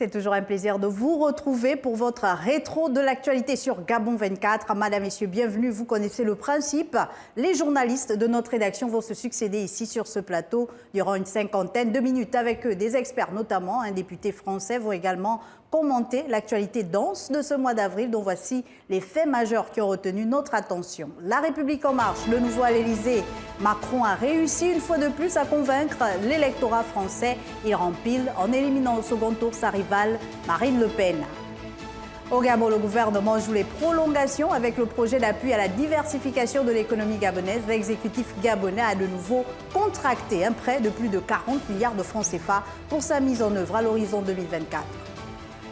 C'est toujours un plaisir de vous retrouver pour votre rétro de l'actualité sur Gabon 24. Madame, Messieurs, bienvenue. Vous connaissez le principe. Les journalistes de notre rédaction vont se succéder ici sur ce plateau durant une cinquantaine de minutes. Avec eux, des experts, notamment un député français, vont également commenter l'actualité dense de ce mois d'avril, dont voici les faits majeurs qui ont retenu notre attention. La République en marche, le nouveau à l'Élysée. Macron a réussi une fois de plus à convaincre l'électorat français. Il rempile en éliminant au second tour sa rivale Marine Le Pen. Au Gabon, le gouvernement joue les prolongations avec le projet d'appui à la diversification de l'économie gabonaise. L'exécutif gabonais a de nouveau contracté un prêt de plus de 40 milliards de francs CFA pour sa mise en œuvre à l'horizon 2024.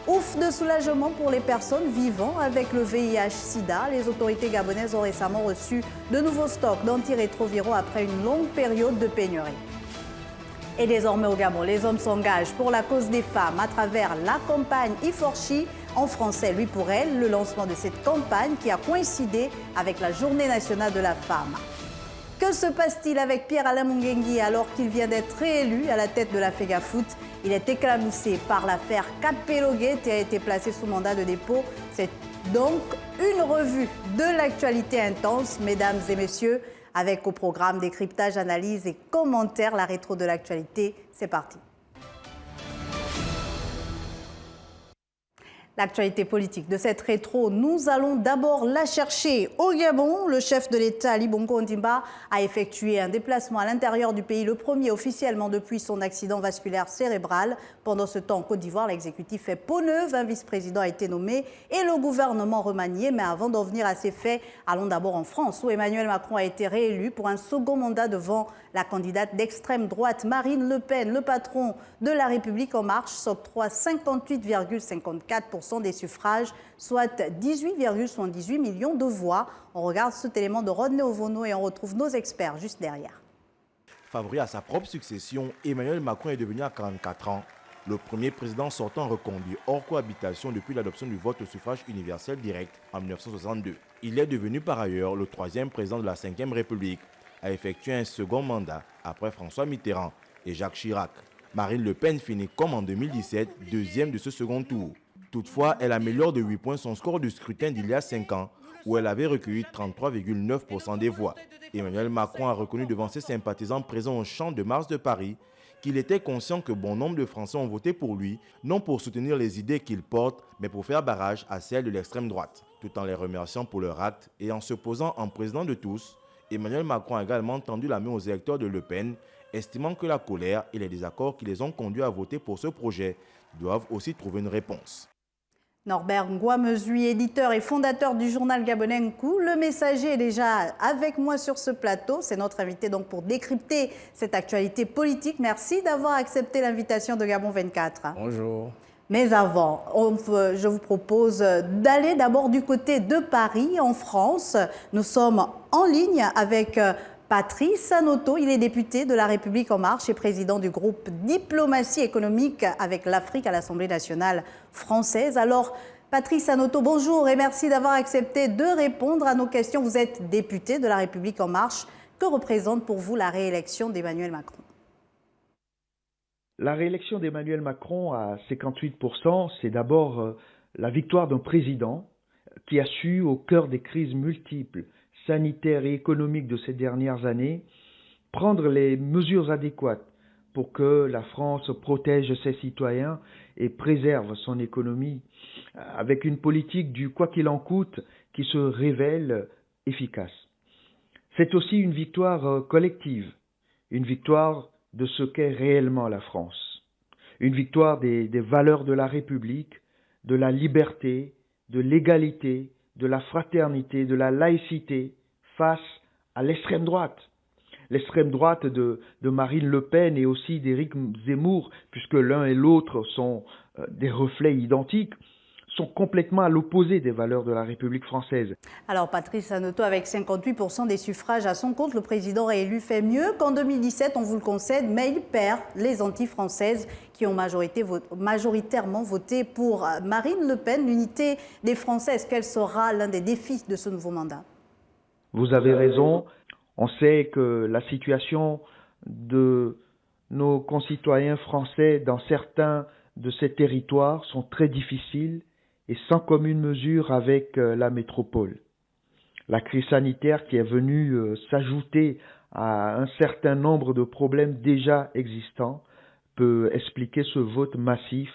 Ouf de soulagement pour les personnes vivant avec le VIH-Sida. Les autorités gabonaises ont récemment reçu de nouveaux stocks d'antirétroviraux après une longue période de pénurie. Et désormais au Gabon, les hommes s'engagent pour la cause des femmes à travers la campagne Iforchi, en français Lui pour elle, le lancement de cette campagne qui a coïncidé avec la Journée nationale de la femme. Que se passe-t-il avec Pierre-Alain Mungengui alors qu'il vient d'être réélu à la tête de la FEGAFOOT? Il est éclaboussé par l'affaire Capeloguet et a été placé sous mandat de dépôt. C'est donc une revue de l'actualité intense, mesdames et messieurs, avec au programme décryptage, analyse et commentaires, la rétro de l'actualité. C'est parti. L'actualité politique de cette rétro, nous allons d'abord la chercher au Gabon. Le chef de l'État, Ali Bongo Ondimba, a effectué un déplacement à l'intérieur du pays, le premier officiellement depuis son accident vasculaire cérébral. Pendant ce temps, en Côte d'Ivoire, l'exécutif est peau neuve, un vice-président a été nommé et le gouvernement remanié. Mais avant d'en venir à ces faits, allons d'abord en France, où Emmanuel Macron a été réélu pour un second mandat devant la candidate d'extrême droite Marine Le Pen. Le patron de La République en marche s'octroie 58,54% des suffrages, soit 18,78 millions de voix. On regarde cet élément de Rodney Ovono et on retrouve nos experts juste derrière. Favori à sa propre succession, Emmanuel Macron est devenu à 44 ans le premier président sortant reconduit hors cohabitation depuis l'adoption du vote au suffrage universel direct en 1962. Il est devenu par ailleurs le troisième président de la Ve République à effectuer un second mandat après François Mitterrand et Jacques Chirac. Marine Le Pen finit comme en 2017 deuxième de ce second tour. Toutefois, elle améliore de 8 points son score du scrutin d'il y a 5 ans où elle avait recueilli 33,9% des voix. Emmanuel Macron a reconnu devant ses sympathisants présents au Champ de Mars de Paris qu'il était conscient que bon nombre de Français ont voté pour lui, non pour soutenir les idées qu'il porte, mais pour faire barrage à celles de l'extrême droite. Tout en les remerciant pour leur acte et en se posant en président de tous, Emmanuel Macron a également tendu la main aux électeurs de Le Pen, estimant que la colère et les désaccords qui les ont conduits à voter pour ce projet doivent aussi trouver une réponse. Norbert Ngouamezui, éditeur et fondateur du journal gabonais Nkou. Le Messager est déjà avec moi sur ce plateau. C'est notre invité donc pour décrypter cette actualité politique. Merci d'avoir accepté l'invitation de Gabon 24. Bonjour. Mais avant, je vous propose d'aller d'abord du côté de Paris, en France. Nous sommes en ligne avec Patrice Sanoto. Il est député de La République En Marche et président du groupe Diplomatie économique avec l'Afrique à l'Assemblée nationale française. Alors, Patrice Sanoto, bonjour et merci d'avoir accepté de répondre à nos questions. Vous êtes député de La République En Marche. Que représente pour vous la réélection d'Emmanuel Macron ? La réélection d'Emmanuel Macron à 58%, c'est d'abord la victoire d'un président qui a su, au cœur des crises multiples, sanitaires et économiques de ces dernières années, prendre les mesures adéquates pour que la France protège ses citoyens et préserve son économie avec une politique du quoi qu'il en coûte qui se révèle efficace. C'est aussi une victoire collective, une victoire de ce qu'est réellement la France, une victoire des valeurs de la République, de la liberté, de l'égalité, de la fraternité, de la laïcité face à l'extrême droite. L'extrême droite de Marine Le Pen et aussi d'Éric Zemmour, puisque l'un et l'autre sont des reflets identiques, sont complètement à l'opposé des valeurs de la République française. Alors Patrice Sanoto, avec 58% des suffrages à son compte, le président réélu fait mieux qu'en 2017, on vous le concède, mais il perd les anti-françaises qui ont majoritairement voté pour Marine Le Pen. L'unité des Français, est-ce qu'elle sera l'un des défis de ce nouveau mandat? Vous avez raison. On sait que la situation de nos concitoyens français dans certains de ces territoires sont très difficiles et sans commune mesure avec la métropole. La crise sanitaire qui est venue s'ajouter à un certain nombre de problèmes déjà existants peut expliquer ce vote massif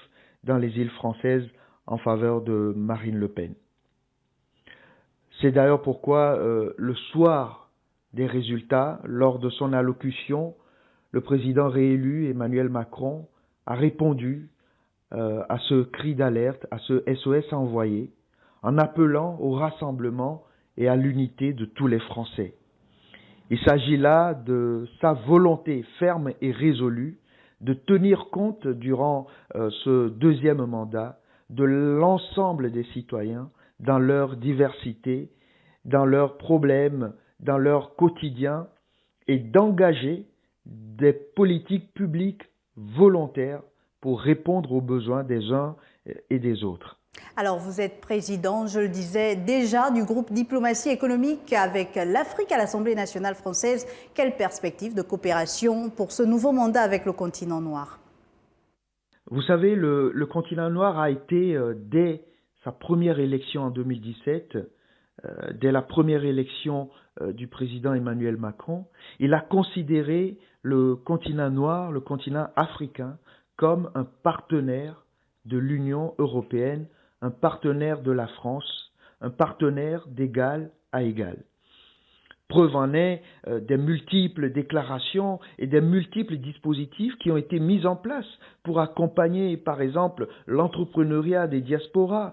dans les îles françaises en faveur de Marine Le Pen. C'est d'ailleurs pourquoi le soir des résultats, lors de son allocution, le président réélu Emmanuel Macron a répondu à ce cri d'alerte, à ce SOS envoyé, en appelant au rassemblement et à l'unité de tous les Français. Il s'agit là de sa volonté ferme et résolue de tenir compte durant ce deuxième mandat de l'ensemble des citoyens dans leur diversité, dans leurs problèmes, dans leur quotidien et d'engager des politiques publiques volontaires pour répondre aux besoins des uns et des autres. Alors, vous êtes président, je le disais déjà, du groupe Diplomatie économique avec l'Afrique à l'Assemblée nationale française. Quelle perspective de coopération pour ce nouveau mandat avec le continent noir? Vous savez, le continent noir a été, dès sa première élection en 2017, dès la première élection du président Emmanuel Macron, il a considéré le continent noir, le continent africain, comme un partenaire de l'Union européenne, un partenaire de la France, un partenaire d'égal à égal. Preuve en est des multiples déclarations et des multiples dispositifs qui ont été mis en place pour accompagner, par exemple, l'entrepreneuriat des diasporas,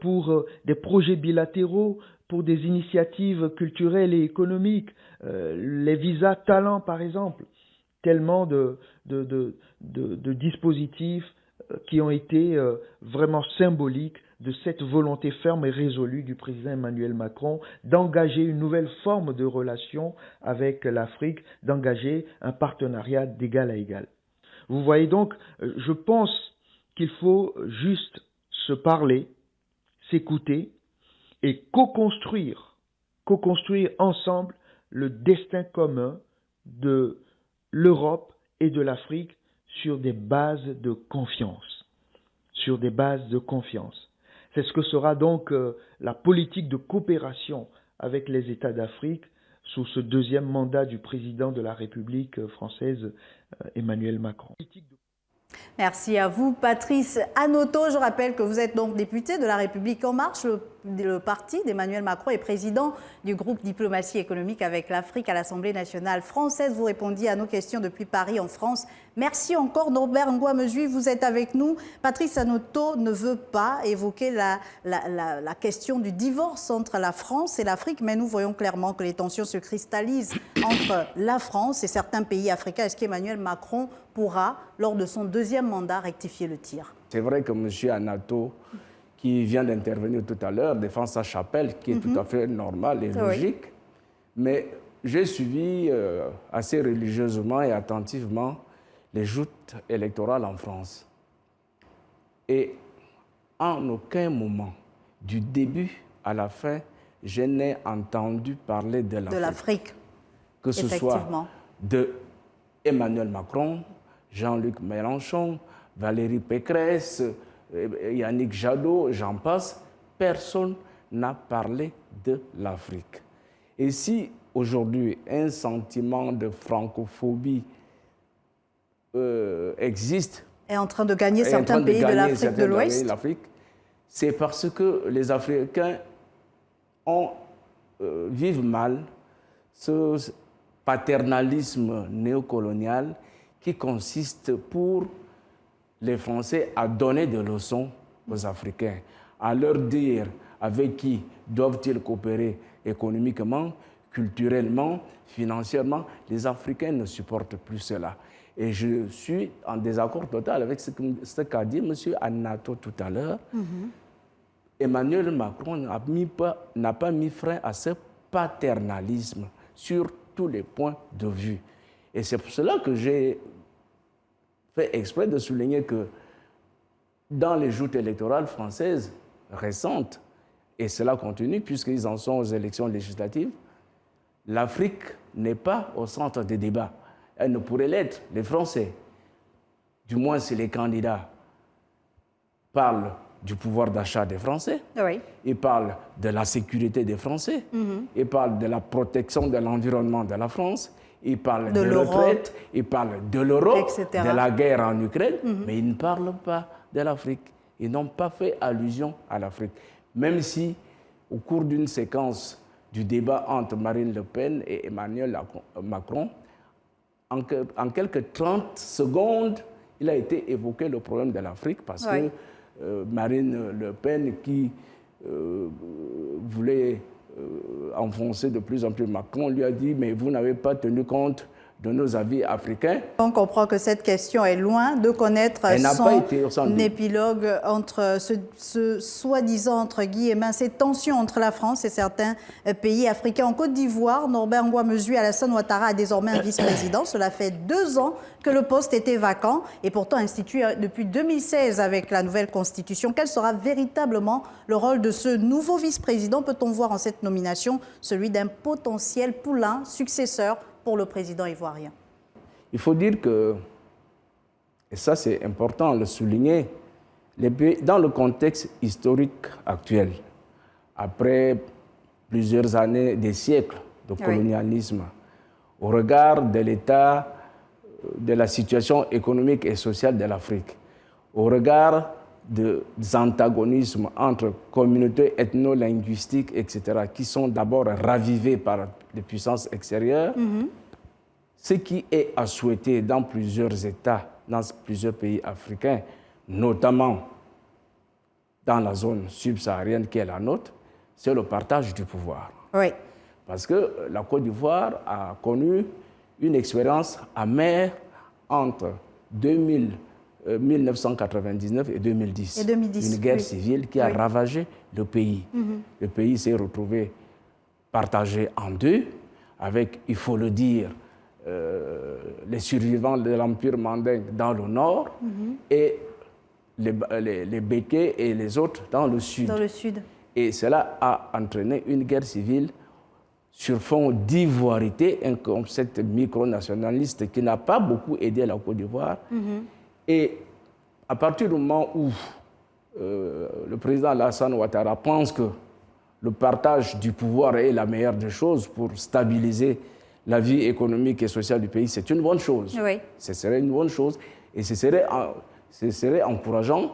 pour des projets bilatéraux, pour des initiatives culturelles et économiques, les visas talents, par exemple. Tellement de dispositifs qui ont été vraiment symboliques de cette volonté ferme et résolue du président Emmanuel Macron d'engager une nouvelle forme de relation avec l'Afrique, d'engager un partenariat d'égal à égal. Vous voyez donc, je pense qu'il faut juste se parler, s'écouter et co-construire ensemble le destin commun de l'Europe et de l'Afrique sur des bases de confiance. C'est ce que sera donc la politique de coopération avec les États d'Afrique sous ce deuxième mandat du président de la République française, Emmanuel Macron. Merci à vous, Patrice Hanoto. Je rappelle que vous êtes donc député de La République En Marche, le parti d'Emmanuel Macron, et président du groupe Diplomatie économique avec l'Afrique à l'Assemblée nationale française. Vous répondiez à nos questions depuis Paris, en France. Merci encore, Norbert Ngouamezui, vous êtes avec nous. Patrice Hanoto ne veut pas évoquer la question du divorce entre la France et l'Afrique, mais nous voyons clairement que les tensions se cristallisent entre la France et certains pays africains. Est-ce qu'Emmanuel Macron pourra, lors de son deuxième mandat, rectifier le tir? C'est vrai que M. Hanoto, qui vient d'intervenir tout à l'heure, défend sa chapelle, qui est tout à fait normale et logique. Oui. Mais j'ai suivi assez religieusement et attentivement les joutes électorales en France. Et en aucun moment, du début à la fin, je n'ai entendu parler de l'Afrique. Que ce soit de Emmanuel Macron, Jean-Luc Mélenchon, Valérie Pécresse, Yannick Jadot, j'en passe, personne n'a parlé de l'Afrique. Et si aujourd'hui un sentiment de francophobie existe, est en train de gagner certains pays de l'Afrique de l'Ouest, c'est parce que les Africains vivent mal ce paternalisme néocolonial qui consiste pour les Français à donner des leçons aux Africains, à leur dire avec qui doivent-ils coopérer économiquement, culturellement, financièrement. Les Africains ne supportent plus cela. Et je suis en désaccord total avec ce qu'a dit M. Hanoto tout à l'heure. Emmanuel Macron n'a pas mis frein à ce paternalisme sur tous les points de vue. Et c'est pour cela que j'ai fait exprès de souligner que dans les joutes électorales françaises récentes, et cela continue puisqu'ils en sont aux élections législatives, l'Afrique n'est pas au centre des débats. Elle ne pourrait l'être, les Français. Du moins, c'est les candidats parle du pouvoir d'achat des Français, Oui. il parle de la sécurité des Français, il parle de la protection de l'environnement de la France, il parle De de l'Europe. retraite, il parle de l'Europe, Etc. de la guerre en Ukraine, mais il ne parle pas de l'Afrique. Ils n'ont pas fait allusion à l'Afrique. Même si, au cours d'une séquence du débat entre Marine Le Pen et Emmanuel Macron, en quelques 30 secondes, il a été évoqué le problème de l'Afrique parce Oui. que Marine Le Pen, qui voulait enfoncer de plus en plus Macron, lui a dit « mais vous n'avez pas tenu compte de nos avis africains ». On comprend que cette question est loin de connaître Elle n'a pas été au centre son épilogue entre ce soi-disant, entre guillemets, ces tensions entre la France et certains pays africains. En Côte d'Ivoire, Norbert Ngoy-Mezue Alassane Ouattara a désormais un vice-président. Cela fait 2 ans que le poste était vacant et pourtant institué depuis 2016 avec la nouvelle constitution. Quel sera véritablement le rôle de ce nouveau vice-président? Peut-on voir en cette nomination celui d'un potentiel poulain successeur pour le président ivoirien? Il faut dire que, et ça c'est important de le souligner, dans le contexte historique actuel, après plusieurs années, des siècles de colonialisme, au regard de l'état de la situation économique et sociale de l'Afrique, au regard des antagonismes entre communautés ethno-linguistiques, etc., qui sont d'abord ravivés par les puissances extérieures, ce qui est à souhaiter dans plusieurs États, dans plusieurs pays africains, notamment dans la zone subsaharienne qui est la nôtre, c'est le partage du pouvoir. Oui. Parce que la Côte d'Ivoire a connu une expérience amère entre 1999 et 2010. Une guerre civile qui a ravagé le pays. Le pays s'est retrouvé partagé en deux, avec, il faut le dire, les survivants de l'Empire mandingue dans le nord et les Békés et les autres dans le sud. Dans le sud. Et cela a entraîné une guerre civile sur fond d'ivoirité, un concept micronationaliste qui n'a pas beaucoup aidé la Côte d'Ivoire. Et à partir du moment où le président Alassane Ouattara pense que le partage du pouvoir est la meilleure des choses pour stabiliser la vie économique et sociale du pays, c'est une bonne chose. Oui. Ce serait une bonne chose et ce serait encourageant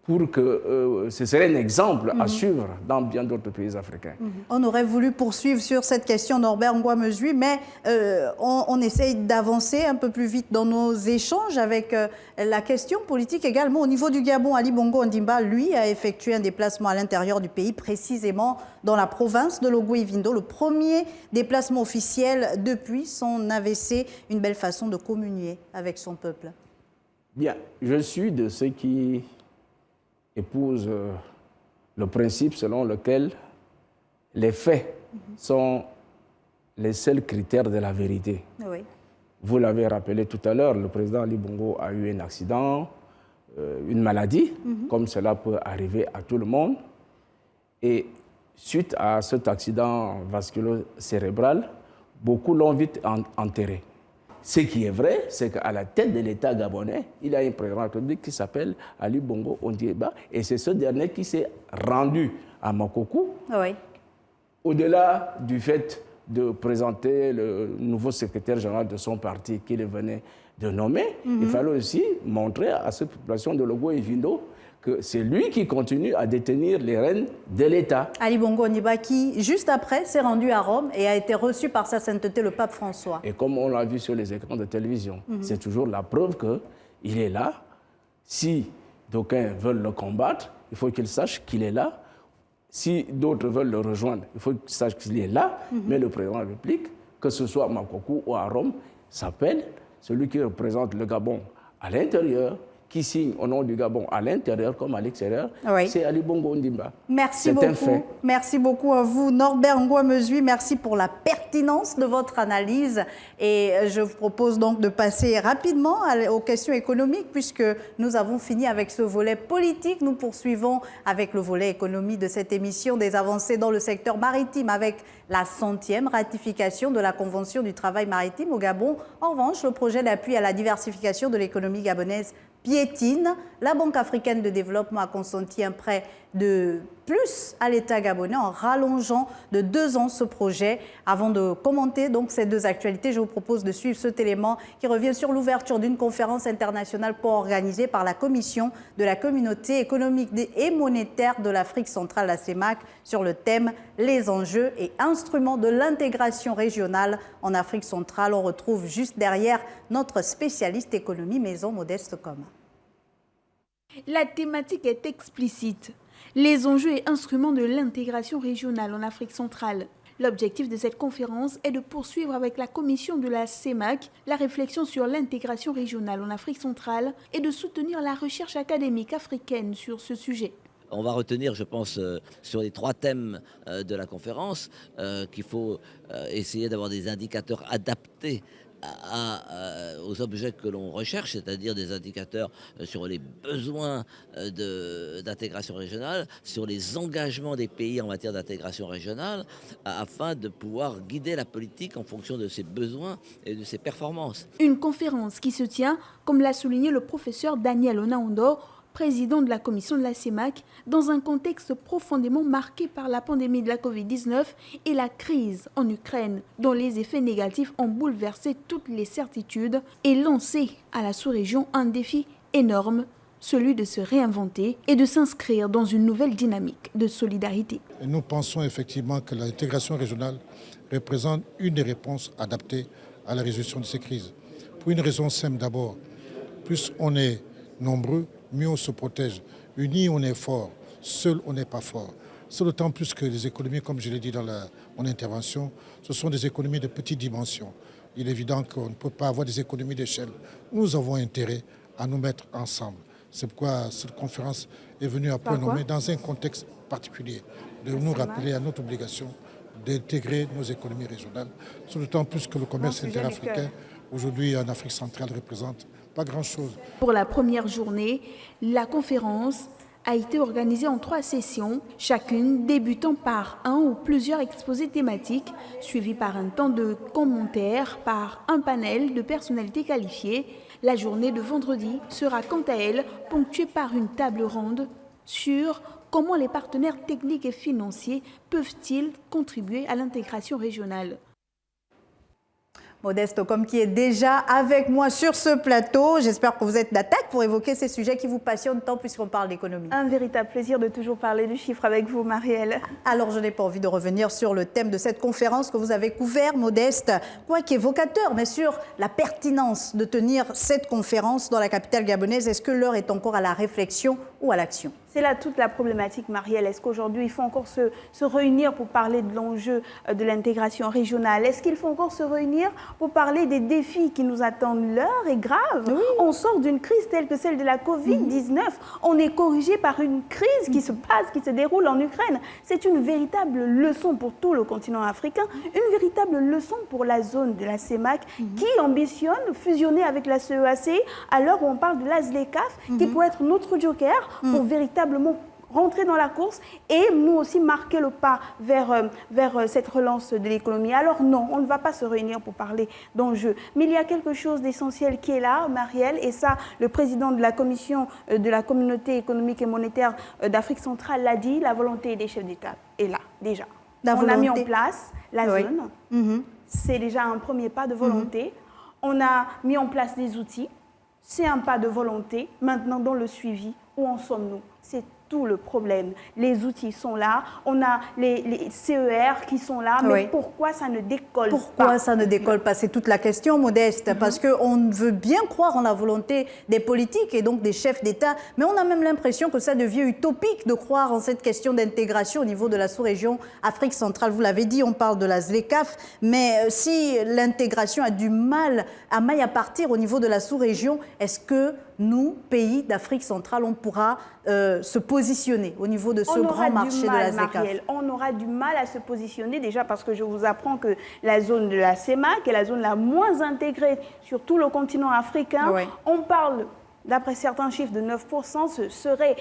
pour que ce serait un exemple à suivre dans bien d'autres pays africains. On aurait voulu poursuivre sur cette question, Norbert Ngoy-Mezue, mais on essaye d'avancer un peu plus vite dans nos échanges avec la question politique également. Au niveau du Gabon, Ali Bongo Ondimba, lui, a effectué un déplacement à l'intérieur du pays, précisément dans la province de Logoué-Vindo, le premier déplacement officiel depuis son AVC, une belle façon de communier avec son peuple. Bien, je suis de ceux qui épouse le principe selon lequel les faits sont les seuls critères de la vérité. Oui. Vous l'avez rappelé tout à l'heure, le président Ali Bongo a eu un accident, une maladie, comme cela peut arriver à tout le monde. Et suite à cet accident vasculo-cérébral, beaucoup l'ont vite enterré. Ce qui est vrai, c'est qu'à la tête de l'État gabonais, il y a un président qui s'appelle Ali Bongo Ondimba, et c'est ce dernier qui s'est rendu à Makokou, au-delà du fait de présenter le nouveau secrétaire général de son parti qu'il venait de nommer. Il fallait aussi montrer à cette population de Logoué-Vindo que c'est lui qui continue à détenir les rênes de l'État. Ali Bongo Ondimba qui, juste après, s'est rendu à Rome et a été reçu par sa sainteté, le pape François. Et comme on l'a vu sur les écrans de télévision, c'est toujours la preuve qu'il est là. Si d'aucuns veulent le combattre, il faut qu'ils sachent qu'il est là. Si d'autres veulent le rejoindre, il faut qu'ils sachent qu'il est là. Mais le président de la République, que ce soit à Makokou ou à Rome, s'appelle celui qui représente le Gabon à l'intérieur, qui signe au nom du Gabon à l'intérieur comme à l'extérieur, c'est Ali Bongo Ondimba. Merci beaucoup. Merci beaucoup à vous, Norbert Ngoy-Mezue. Merci pour la pertinence de votre analyse. Et je vous propose donc de passer rapidement aux questions économiques, puisque nous avons fini avec ce volet politique. Nous poursuivons avec le volet économie de cette émission, des avancées dans le secteur maritime, avec la 100e ratification de la Convention du travail maritime au Gabon. En revanche, le projet d'appui à la diversification de l'économie gabonaise piétine. La Banque africaine de développement a consenti un prêt de plus à l'État gabonais en rallongeant de 2 ans ce projet. Avant de commenter donc ces deux actualités, je vous propose de suivre cet élément qui revient sur l'ouverture d'une conférence internationale co-organisée par la Commission de la Communauté économique et monétaire de l'Afrique centrale, la CEMAC, sur le thème « Les enjeux et instruments de l'intégration régionale en Afrique centrale ». On retrouve juste derrière notre spécialiste économie maison Modeste Koma. La thématique est explicite. Les enjeux et instruments de l'intégration régionale en Afrique centrale. L'objectif de cette conférence est de poursuivre avec la commission de la CEMAC la réflexion sur l'intégration régionale en Afrique centrale et de soutenir la recherche académique africaine sur ce sujet. On va retenir, je pense, sur les 3 thèmes de la conférence qu'il faut essayer d'avoir des indicateurs adaptés aux objets que l'on recherche, c'est-à-dire des indicateurs sur les besoins d'intégration régionale, sur les engagements des pays en matière d'intégration régionale, afin de pouvoir guider la politique en fonction de ses besoins et de ses performances. Une conférence qui se tient, comme l'a souligné le professeur Daniel Onaondo, président de la commission de la CEMAC, dans un contexte profondément marqué par la pandémie de la Covid-19 et la crise en Ukraine, dont les effets négatifs ont bouleversé toutes les certitudes et lancé à la sous-région un défi énorme, celui de se réinventer et de s'inscrire dans une nouvelle dynamique de solidarité. Et nous pensons effectivement que l'intégration régionale représente une des réponses adaptées à la résolution de ces crises. Pour une raison simple d'abord, plus on est nombreux, mieux on se protège. Unis, on est fort. Seul, on n'est pas fort. C'est d'autant plus que les économies, comme je l'ai dit dans mon intervention, ce sont des économies de petite dimension. Il est évident qu'on ne peut pas avoir des économies d'échelle. Nous avons intérêt à nous mettre ensemble. C'est pourquoi cette conférence est venue à point nommé dans un contexte particulier, de nous rappeler à notre obligation d'intégrer nos économies régionales. C'est d'autant plus que le commerce interafricain, aujourd'hui en Afrique centrale, représente pas grand-chose. Pour la première journée, la conférence a été organisée en 3 sessions, chacune débutant par un ou plusieurs exposés thématiques, suivis par un temps de commentaires par un panel de personnalités qualifiées. La journée de vendredi sera quant à elle ponctuée par une table ronde sur comment les partenaires techniques et financiers peuvent-ils contribuer à l'intégration régionale. Modeste Koma qui est déjà avec moi sur ce plateau. J'espère que vous êtes d'attaque pour évoquer ces sujets qui vous passionnent tant puisqu'on parle d'économie. Un véritable plaisir de toujours parler du chiffre avec vous, Marielle. Alors, je n'ai pas envie de revenir sur le thème de cette conférence que vous avez couvert, Modeste, quoi qu'évocateur, mais sur la pertinence de tenir cette conférence dans la capitale gabonaise. Est-ce que l'heure est encore à la réflexion ou à l'action ? C'est là toute la problématique, Marielle. Est-ce qu'aujourd'hui, il faut encore se réunir pour parler de l'enjeu de l'intégration régionale? Est-ce qu'il faut encore se réunir pour parler des défis qui nous attendent? L'heure est grave. Oui. On sort d'une crise telle que celle de la Covid-19. On est corrigé par une crise qui se passe, qui se déroule en Ukraine. C'est une véritable leçon pour tout le continent africain, une véritable leçon pour la zone de la CEMAC qui ambitionne fusionner avec la CEAC à l'heure où on parle de la ZLECAf, qui pourrait être notre joker pour véritablement rentrer dans la course et nous aussi marquer le pas vers cette relance de l'économie. Alors non, on ne va pas se réunir pour parler d'enjeux. Mais il y a quelque chose d'essentiel qui est là, Marielle, et ça, le président de la commission de la communauté économique et monétaire d'Afrique centrale l'a dit, la volonté des chefs d'État est là, déjà. On a mis en place la zone, c'est déjà un premier pas de volonté. On a mis en place des outils, c'est un pas de volonté. Maintenant, dans le suivi, où en sommes-nous? C'est tout le problème. Les outils sont là, on a les CER qui sont là, mais pourquoi ça ne décolle pas? Pourquoi ça ne décolle pas? C'est toute la question, Modeste, parce qu'on veut bien croire en la volonté des politiques et donc des chefs d'État, mais on a même l'impression que ça devient utopique de croire en cette question d'intégration au niveau de la sous-région Afrique centrale. Vous l'avez dit, on parle de la ZLECAf, mais si l'intégration a du mal à partir au niveau de la sous-région, est-ce que nous, pays d'Afrique centrale, on pourra se positionner au niveau de ce grand marché de la ZLECAf? On aura du mal à se positionner, déjà parce que je vous apprends que la zone de la CEMAC est la zone la moins intégrée sur tout le continent africain. On parle, d'après certains chiffres, de 9%, ce serait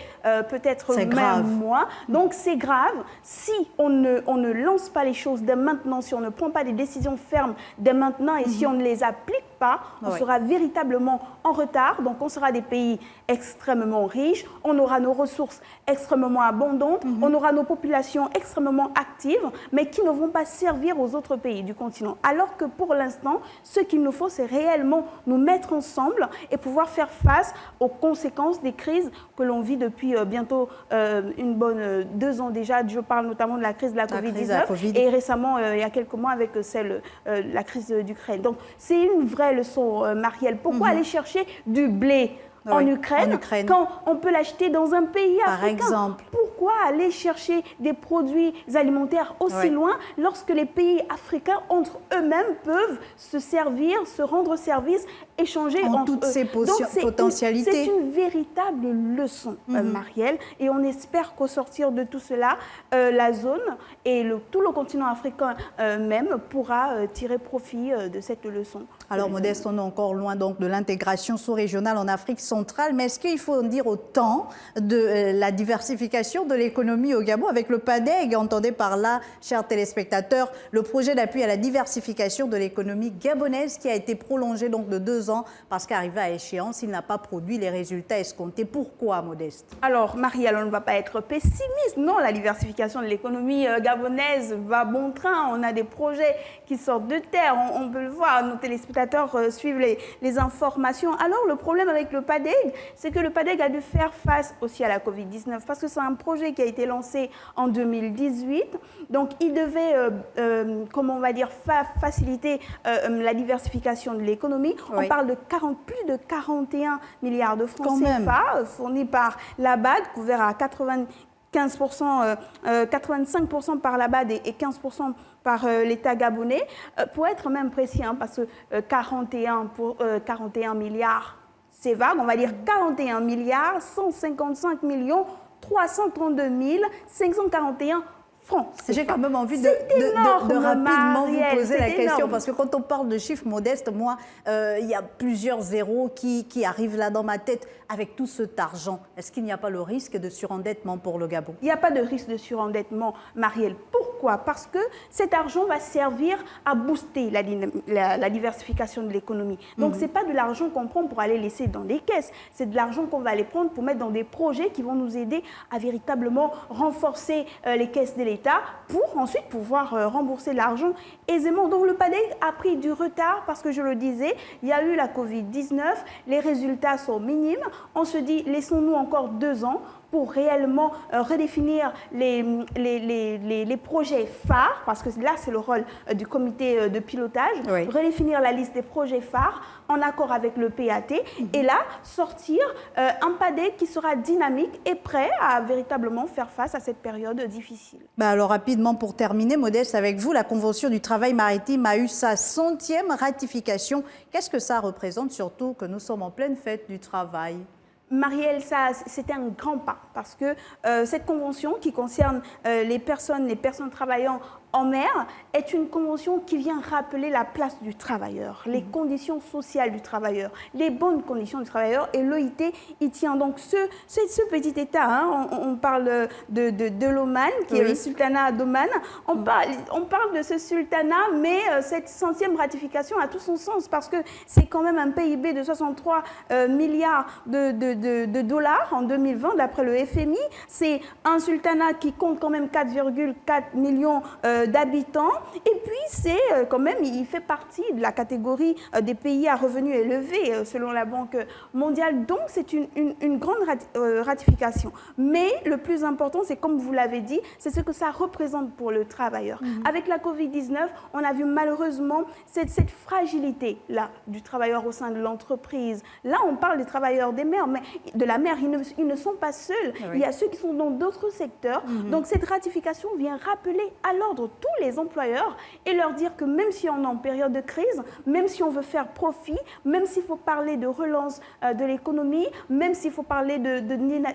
peut-être même moins. Donc c'est grave. Si on ne lance pas les choses dès maintenant, si on ne prend pas des décisions fermes dès maintenant et si on ne les applique pas, on sera véritablement en retard. Donc, on sera des pays extrêmement riches, on aura nos ressources extrêmement abondantes, on aura nos populations extrêmement actives, mais qui ne vont pas servir aux autres pays du continent. Alors que pour l'instant, ce qu'il nous faut, c'est réellement nous mettre ensemble et pouvoir faire face aux conséquences des crises que l'on vit depuis bientôt une bonne 2 ans déjà. Je parle notamment de la crise de la Covid-19 et récemment, il y a quelques mois, avec la crise d'Ukraine. Donc, c'est une vraie leçon, Marielle. Pourquoi aller chercher du blé en Ukraine quand on peut l'acheter dans un pays africain? Par exemple. Pourquoi aller chercher des produits alimentaires aussi loin lorsque les pays africains, entre eux-mêmes, peuvent se servir, se rendre service, échanger en entre toutes eux. ces potentialités. C'est une véritable leçon, Marielle, et on espère qu'au sortir de tout cela, la zone et tout le continent africain même pourra tirer profit de cette leçon. Alors, Modeste, on est encore loin donc de l'intégration sous-régionale en Afrique centrale, mais est-ce qu'il faut dire autant de la diversification de l'économie au Gabon avec le PADEG? Entendez par là, chers téléspectateurs, le projet d'appui à la diversification de l'économie gabonaise qui a été prolongé donc de 2 ans parce qu'arrivé à échéance, il n'a pas produit les résultats escomptés. Pourquoi, Modeste? Alors, Marielle, on ne va pas être pessimiste. Non, la diversification de l'économie gabonaise va bon train. On a des projets qui sortent de terre. On peut le voir, nos téléspectateurs suivent les informations. Alors, le problème avec le PADEG, c'est que le PADEG a dû faire face aussi à la Covid-19 parce que c'est un projet qui a été lancé en 2018. Donc, il devait, comment on va dire, faciliter la diversification de l'économéie. On parle de plus de 41 milliards de francs CFA fournis par la BAD, couvert à 85% par la BAD et 15% par l'État gabonais. Pour être même précis, parce que 41 milliards, c'est vague, on va dire 41 milliards 155 millions 332 541 francs. J'ai quand même envie de rapidement vous poser la question, parce que quand on parle de chiffres modestes, moi, il y a plusieurs zéros qui arrivent là dans ma tête. Avec tout cet argent, est-ce qu'il n'y a pas le risque de surendettement pour le Gabon? Il n'y a pas de risque de surendettement, Marielle. Pourquoi? Parce que cet argent va servir à booster la diversification de l'économie. Donc, ce n'est pas de l'argent qu'on prend pour aller laisser dans des caisses. C'est de l'argent qu'on va aller prendre pour mettre dans des projets qui vont nous aider à véritablement renforcer les caisses de l'État pour ensuite pouvoir rembourser l'argent aisément. Donc, le PADEG a pris du retard parce que, je le disais, il y a eu la Covid-19, les résultats sont minimes. On se dit, laissons-nous encore 2 ans pour réellement redéfinir les projets phares, parce que là, c'est le rôle du comité de pilotage, redéfinir la liste des projets phares en accord avec le PAT, et là, sortir un PADEG qui sera dynamique et prêt à véritablement faire face à cette période difficile. Alors, rapidement, pour terminer, Modeste, avec vous, la Convention du travail maritime a eu sa 100e ratification. Qu'est-ce que ça représente, surtout que nous sommes en pleine fête du travail? Marielle, c'était un grand pas parce que cette convention qui concerne les personnes travaillant en mer est une convention qui vient rappeler la place du travailleur, les conditions sociales du travailleur, les bonnes conditions du travailleur, et l'OIT y tient. Donc ce petit État, on parle de l'Oman, qui est le sultanat d'Oman, on parle de ce sultanat, mais cette 100e ratification a tout son sens parce que c'est quand même un PIB de 63 milliards de dollars en 2020 d'après le FMI. C'est un sultanat qui compte quand même 4,4 millions d'habitants, et puis c'est quand même, il fait partie de la catégorie des pays à revenus élevés selon la Banque mondiale. Donc c'est une grande ratification. Mais le plus important, c'est comme vous l'avez dit, c'est ce que ça représente pour le travailleur. Avec la Covid-19, on a vu malheureusement cette fragilité-là du travailleur au sein de l'entreprise. Là, on parle des travailleurs de la mer, ils ne sont pas seuls. Il y a ceux qui sont dans d'autres secteurs. Donc cette ratification vient rappeler à l'ordre tous les employeurs et leur dire que même si on est en période de crise, même si on veut faire profit, même s'il faut parler de relance de l'économie, même s'il faut parler de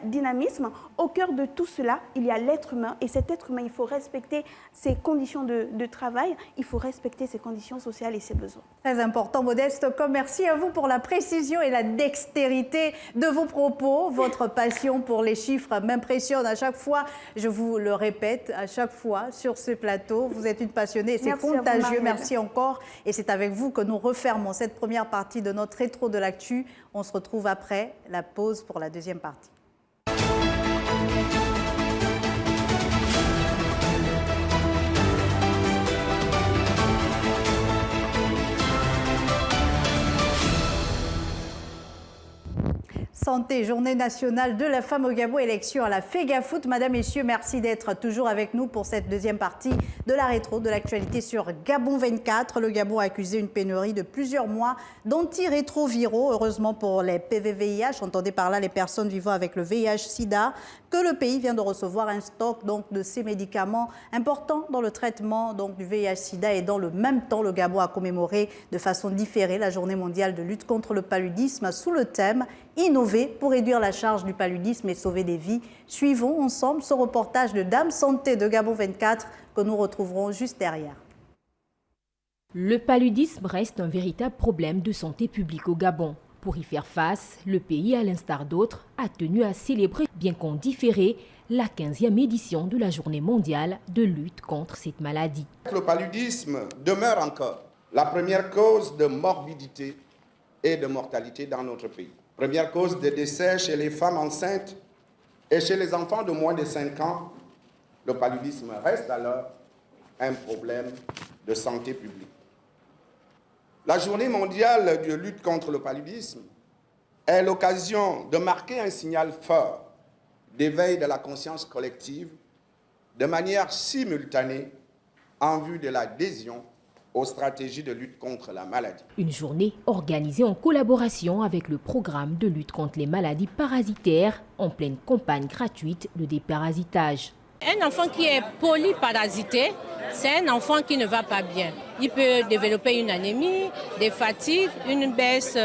dynamisme, au cœur de tout cela, il y a l'être humain. Et cet être humain, il faut respecter ses conditions de travail, il faut respecter ses conditions sociales et ses besoins. Très important, Modeste. Merci à vous pour la précision et la dextérité de vos propos. Votre passion pour les chiffres m'impressionne à chaque fois. Je vous le répète, à chaque fois sur ce plateau. plateau. Vous êtes une passionnée, c'est contagieux. Merci encore. Et c'est avec vous que nous refermons cette première partie de notre rétro de l'actu. On se retrouve après la pause pour la deuxième partie. Santé, journée nationale de la femme au Gabon, élection à la FEGAFOOT. Madame, Messieurs, merci d'être toujours avec nous pour cette deuxième partie de la rétro de l'actualité sur Gabon 24. Le Gabon a accusé une pénurie de plusieurs mois d'antirétroviraux. Heureusement pour les PVVIH, entendez par là les personnes vivant avec le VIH-Sida, que le pays vient de recevoir un stock de ces médicaments importants dans le traitement du VIH-Sida. Et dans le même temps, le Gabon a commémoré de façon différée la journée mondiale de lutte contre le paludisme sous le thème « Innover pour réduire la charge du paludisme et sauver des vies ». Suivons ensemble ce reportage de Dame Santé de Gabon 24 que nous retrouverons juste derrière. Le paludisme reste un véritable problème de santé publique au Gabon. Pour y faire face, le pays, à l'instar d'autres, a tenu à célébrer, bien qu'en différé, la 15e édition de la Journée mondiale de lutte contre cette maladie. Le paludisme demeure encore la première cause de morbidité et de mortalité dans notre pays. Première cause de décès chez les femmes enceintes et chez les enfants de moins de 5 ans. Le paludisme reste alors un problème de santé publique. La Journée mondiale de lutte contre le paludisme est l'occasion de marquer un signal fort d'éveil de la conscience collective de manière simultanée en vue de l'adhésion aux stratégies de lutte contre la maladie. Une journée organisée en collaboration avec le programme de lutte contre les maladies parasitaires en pleine campagne gratuite de déparasitage. Un enfant qui est polyparasité, c'est un enfant qui ne va pas bien. Il peut développer une anémie, des fatigues, une baisse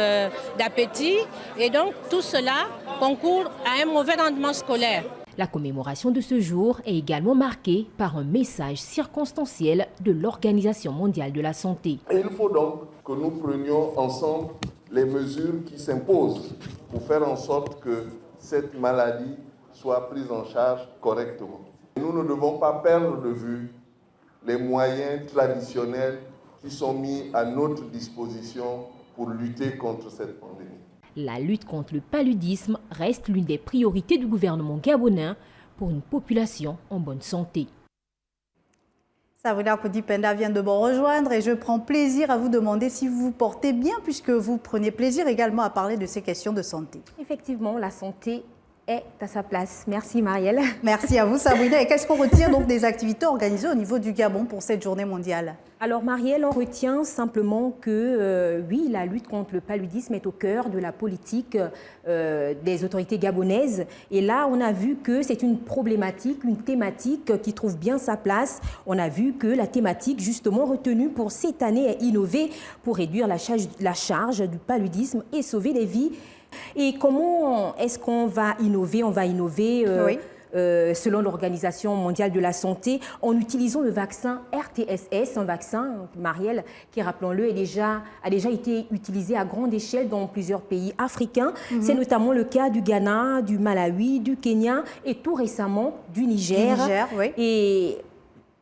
d'appétit et donc tout cela concourt à un mauvais rendement scolaire. La commémoration de ce jour est également marquée par un message circonstanciel de l'Organisation mondiale de la santé. Et il faut donc que nous prenions ensemble les mesures qui s'imposent pour faire en sorte que cette maladie soit prise en charge correctement. Nous ne devons pas perdre de vue les moyens traditionnels qui sont mis à notre disposition pour lutter contre cette pandémie. La lutte contre le paludisme reste l'une des priorités du gouvernement gabonais pour une population en bonne santé. Sabrina Kodipenda vient de me rejoindre et je prends plaisir à vous demander si vous vous portez bien puisque vous prenez plaisir également à parler de ces questions de santé. Effectivement, la santé est à sa place. Merci Marielle. Merci à vous Sabrina. Et qu'est-ce qu'on retient donc des activités organisées au niveau du Gabon pour cette journée mondiale? Alors Marielle, on retient simplement que oui, la lutte contre le paludisme est au cœur de la politique des autorités gabonaises. Et là, on a vu que c'est une problématique, une thématique qui trouve bien sa place. On a vu que la thématique justement retenue pour cette année est innover pour réduire la charge du paludisme et sauver des vies. Et comment est-ce qu'on va innover? On va innover selon l'Organisation mondiale de la santé en utilisant le vaccin RTSS, un vaccin, Marielle, qui, rappelons-le, a déjà été utilisé à grande échelle dans plusieurs pays africains. C'est notamment le cas du Ghana, du Malawi, du Kenya et tout récemment du Niger. Et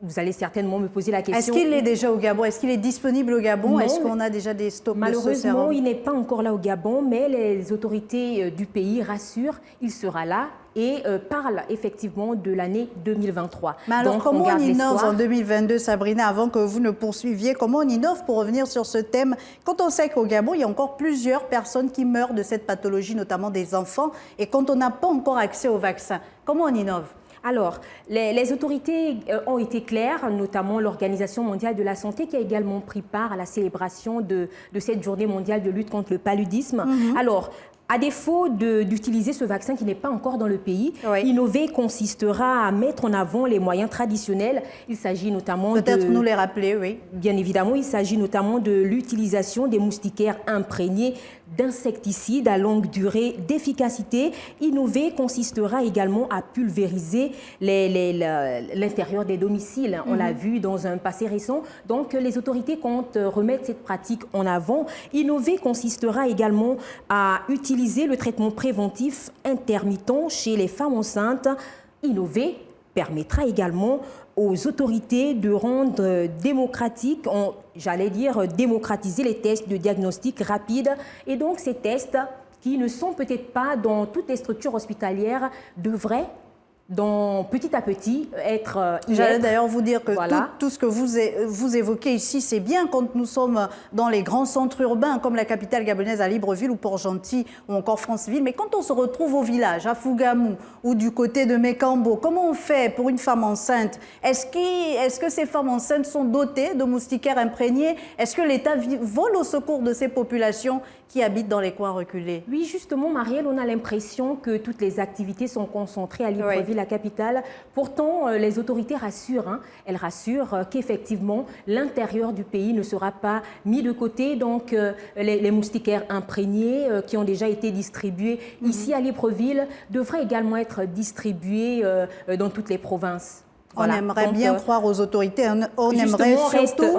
vous allez certainement me poser la question. Est-ce qu'il est déjà au Gabon? Est-ce qu'il est disponible au Gabon? Est-ce qu'on a déjà des stocks de ce sérum? Malheureusement, il n'est pas encore là au Gabon, mais les autorités du pays rassurent, il sera là et parlent effectivement de l'année 2023. Mais alors, donc, comment on innove en 2022, Sabrina, avant que vous ne poursuiviez? Comment on innove pour revenir sur ce thème? Quand on sait qu'au Gabon, il y a encore plusieurs personnes qui meurent de cette pathologie, notamment des enfants, et quand on n'a pas encore accès au vaccin, comment on innove? Alors, les autorités ont été claires, notamment l'Organisation mondiale de la santé qui a également pris part à la célébration de cette journée mondiale de lutte contre le paludisme. Alors, à défaut d'utiliser ce vaccin qui n'est pas encore dans le pays, innover consistera à mettre en avant les moyens traditionnels. Il s'agit notamment peut-être nous les rappeler, oui. Bien évidemment, il s'agit notamment de l'utilisation des moustiquaires imprégnés d'insecticides à longue durée d'efficacité. Innover consistera également à pulvériser l'intérieur des domiciles. On l'a vu dans un passé récent. Donc, les autorités comptent remettre cette pratique en avant. Innover consistera également à utiliser le traitement préventif intermittent chez les femmes enceintes. Innover permettra également aux autorités de rendre démocratique, j'allais dire démocratiser les tests de diagnostic rapide. Et donc ces tests qui ne sont peut-être pas dans toutes les structures hospitalières devraient petit à petit être... J'allais d'ailleurs vous dire que voilà. tout ce que vous évoquez ici, c'est bien quand nous sommes dans les grands centres urbains comme la capitale gabonaise à Libreville ou Port-Gentil ou encore Franceville. Mais quand on se retrouve au village, à Fougamou ou du côté de Mekambo, comment on fait pour une femme enceinte? Est-ce que ces femmes enceintes sont dotées de moustiquaires imprégnés? Est-ce que l'État vole au secours de ces populations qui habitent dans les coins reculés? Oui, justement, Marielle, on a l'impression que toutes les activités sont concentrées à Libreville, oui, la capitale. Pourtant, les autorités rassurent. Elles rassurent qu'effectivement, l'intérieur du pays ne sera pas mis de côté. Donc, les moustiquaires imprégnés qui ont déjà été distribués ici à Libreville devraient également être distribués dans toutes les provinces. Voilà. On aimerait bien croire aux autorités, on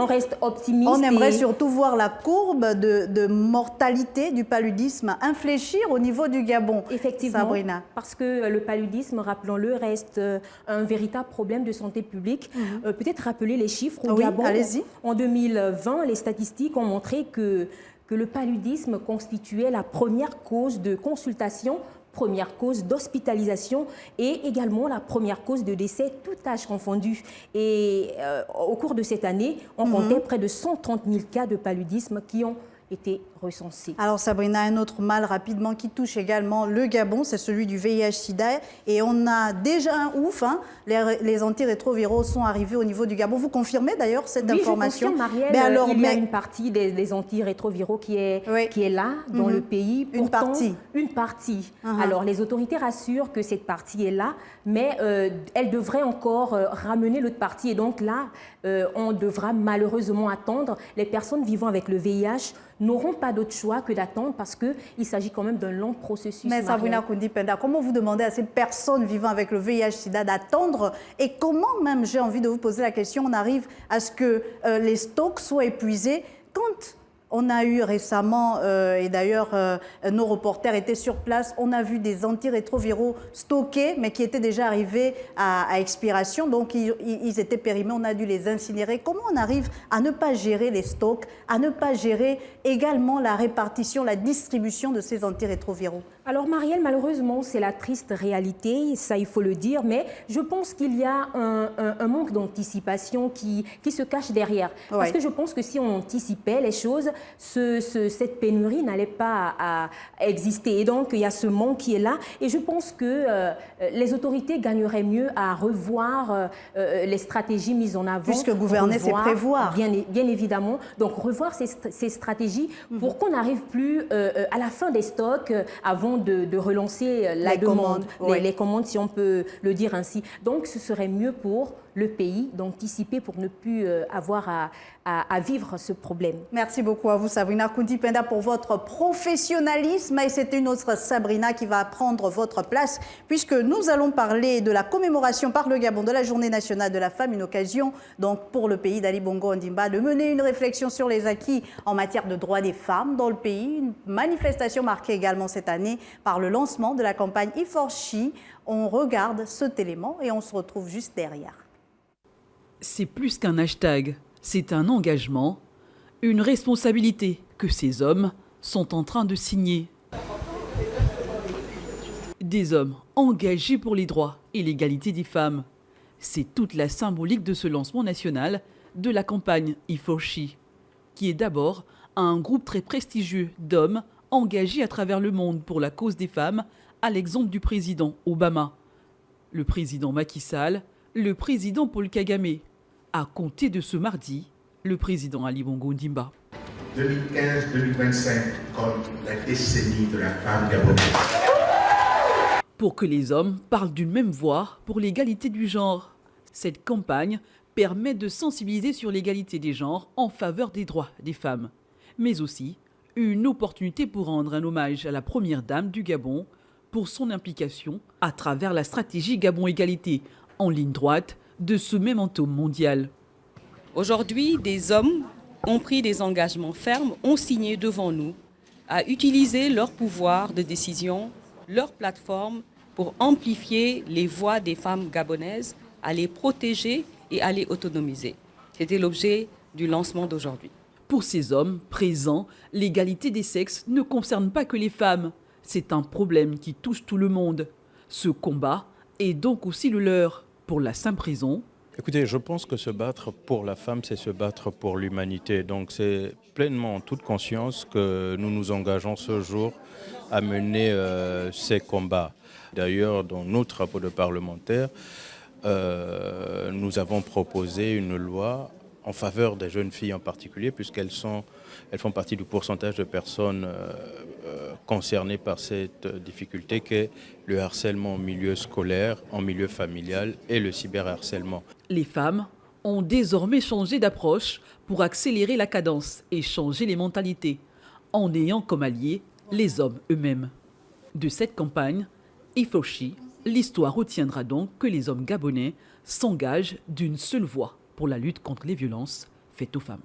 reste optimiste. On aimerait surtout voir la courbe de mortalité du paludisme infléchir au niveau du Gabon. Effectivement, Sabrina. Parce que le paludisme, rappelons-le, reste un véritable problème de santé publique. Peut-être rappeler les chiffres au Gabon. Allez-y. En 2020, les statistiques ont montré que le paludisme constituait la première cause de consultation, première cause d'hospitalisation et également la première cause de décès, tout âge confondu. Et au cours de cette année, on comptait près de 130 000 cas de paludisme qui ont été recensés. Alors Sabrina, un autre mal rapidement qui touche également le Gabon, c'est celui du VIH-Sida. Et on a déjà un ouf, les antirétroviraux sont arrivés au niveau du Gabon. Vous confirmez d'ailleurs cette information? Oui, je confirme, Marielle. Il y a une partie des antirétroviraux qui est là, dans le pays. Pourtant, une partie. Alors les autorités rassurent que cette partie est là, mais elles devraient encore ramener l'autre partie. Et donc là, on devra malheureusement attendre. Les personnes vivant avec le VIH n'auront pas d'autre choix que d'attendre parce qu'il s'agit quand même d'un long processus. Mais Sabrina Koundipenda, comment vous demandez à ces personnes vivant avec le VIH-Sida d'attendre et comment même, j'ai envie de vous poser la question, on arrive à ce que les stocks soient épuisés quand on a eu récemment, et d'ailleurs nos reporters étaient sur place, on a vu des antirétroviraux stockés, mais qui étaient déjà arrivés à expiration, donc ils étaient périmés, on a dû les incinérer. Comment on arrive à ne pas gérer les stocks, à ne pas gérer également la répartition, la distribution de ces antirétroviraux? Alors Marielle, malheureusement, c'est la triste réalité, ça il faut le dire, mais je pense qu'il y a un manque d'anticipation qui se cache derrière. Ouais. Parce que je pense que si on anticipait les choses, cette pénurie n'allait pas à exister. Et donc, il y a ce manque qui est là. Et je pense que les autorités gagneraient mieux à revoir les stratégies mises en avant. Puisque gouverner, c'est prévoir. Bien évidemment. Donc, revoir ces stratégies pour qu'on n'arrive plus à la fin des stocks avant de relancer la demande, les commandes, si on peut le dire ainsi. Donc, ce serait mieux pour le pays d'anticiper pour ne plus avoir à vivre ce problème. Merci beaucoup à vous, Sabrina Koundipenda, pour votre professionnalisme. Et c'est une autre Sabrina qui va prendre votre place, puisque nous allons parler de la commémoration par le Gabon de la Journée nationale de la femme, une occasion donc pour le pays d'Ali Bongo Ondimba de mener une réflexion sur les acquis en matière de droits des femmes dans le pays. Une manifestation marquée également cette année par le lancement de la campagne E4She. On regarde cet élément et on se retrouve juste derrière. C'est plus qu'un hashtag, c'est un engagement, une responsabilité que ces hommes sont en train de signer. Des hommes engagés pour les droits et l'égalité des femmes. C'est toute la symbolique de ce lancement national de la campagne E4She, qui est d'abord un groupe très prestigieux d'hommes engagés à travers le monde pour la cause des femmes, à l'exemple du président Obama, le président Macky Sall, le président Paul Kagame. À compter de ce mardi, le président Ali Bongo Ondimba. 2015-2025 comme la décennie de la femme gabonaise. Pour que les hommes parlent d'une même voix pour l'égalité du genre. Cette campagne permet de sensibiliser sur l'égalité des genres en faveur des droits des femmes, mais aussi une opportunité pour rendre un hommage à la première dame du Gabon pour son implication à travers la stratégie Gabon Égalité, en ligne droite de ce memento mondial. Aujourd'hui, des hommes ont pris des engagements fermes, ont signé devant nous à utiliser leur pouvoir de décision, leur plateforme pour amplifier les voix des femmes gabonaises à les protéger et à les autonomiser. C'était l'objet du lancement d'aujourd'hui. Pour ces hommes présents, l'égalité des sexes ne concerne pas que les femmes. C'est un problème qui touche tout le monde. Ce combat est donc aussi le leur, pour la simple raison. Écoutez, je pense que se battre pour la femme, c'est se battre pour l'humanité. Donc c'est pleinement en toute conscience que nous nous engageons ce jour à mener ces combats. D'ailleurs, dans notre rapport de parlementaire, nous avons proposé une loi en faveur des jeunes filles en particulier, puisqu'elles font partie du pourcentage de personnes concernées par cette difficulté qu'est le harcèlement en milieu scolaire, en milieu familial et le cyberharcèlement. Les femmes ont désormais changé d'approche pour accélérer la cadence et changer les mentalités, en ayant comme alliés les hommes eux-mêmes. De cette campagne, Ifoshi, l'histoire retiendra donc que les hommes gabonais s'engagent d'une seule voix pour la lutte contre les violences faites aux femmes.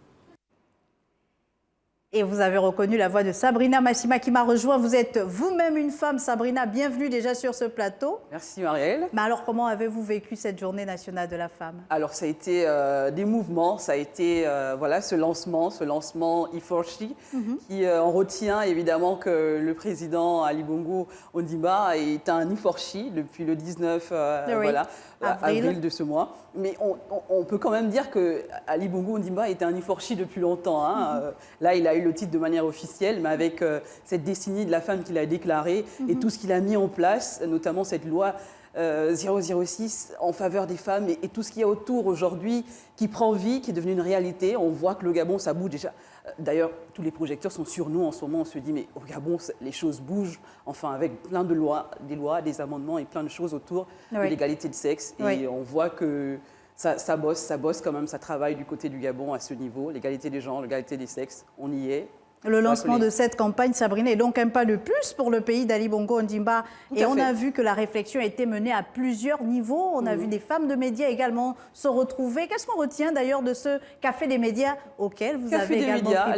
Et vous avez reconnu la voix de Sabrina Massima qui m'a rejoint. Vous êtes vous-même une femme, Sabrina. Bienvenue déjà sur ce plateau. Merci Marielle. Mais alors, comment avez-vous vécu cette journée nationale de la femme? Alors, ça a été des mouvements, ça a été voilà, ce lancement Ifoshi, qui on retient évidemment que le président Ali Bongo Ondimba est un Ifoshi depuis le 19 avril de ce mois. Mais on peut quand même dire que Ali Bongo Ondimba était un Ifoshi depuis longtemps. Là, il a eu le titre de manière officielle, mais avec cette décennie de la femme qu'il a déclarée et tout ce qu'il a mis en place, notamment cette loi 006 en faveur des femmes et tout ce qu'il y a autour aujourd'hui qui prend vie, qui est devenu une réalité. On voit que le Gabon, ça bouge déjà. D'ailleurs, tous les projecteurs sont sur nous en ce moment. On se dit, mais au Gabon, les choses bougent. Enfin, avec plein de lois, des amendements et plein de choses autour de l'égalité de sexe. Et on voit que ça bosse quand même, ça travaille du côté du Gabon à ce niveau. L'égalité des genres, l'égalité des sexes, on y est. Le lancement de cette campagne, Sabrina, est donc un pas de plus pour le pays d'Ali Bongo Ondimba. Et on a vu que la réflexion a été menée à plusieurs niveaux. On a vu des femmes de médias également se retrouver. Qu'est-ce qu'on retient d'ailleurs de ce Café des médias auquel vous avez également pris part?